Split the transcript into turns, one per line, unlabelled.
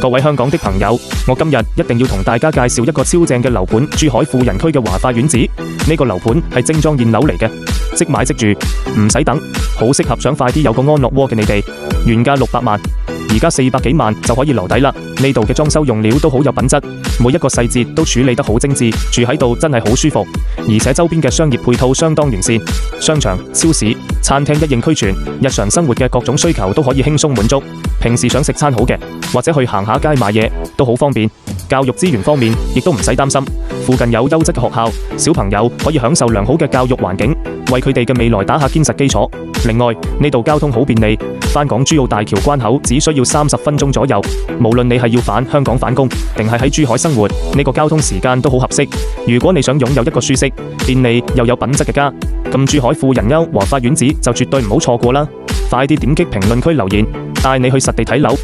各位香港的朋友，我今日一定要同大家介紹一個超正嘅樓盤——珠海富人區嘅華發苑子。呢個樓盤係精裝現樓嚟嘅，即買即住，唔使等，好適合想快啲有個安樂窩嘅你哋。原價600萬，而家400幾萬就可以留底啦。呢度嘅裝修用料都好有品質，每一個細節都處理得好精緻，住喺度真係好舒服。而且周邊嘅商業配套相當完善，商場、超市、餐廳一應俱全，日常生活嘅各種需求都可以輕鬆滿足。平時想食餐好嘅，或者去行下街買嘢都好方便。教育資源方面亦都唔使擔心，附近有優質嘅學校，小朋友可以享受良好嘅教育環境，為佢哋嘅未來打下堅實基礎。另外，呢度交通好便利，返港珠澳大橋關口只需要30分鐘左右。無論你係要返香港返工，定係喺珠海生活，呢個交通時間都好合適。如果你想擁有一個舒適、便利又有品質嘅家，咁珠海富人區華發苑子就絕對唔好錯過啦！快啲點擊評論區留言，帶你去實地睇樓。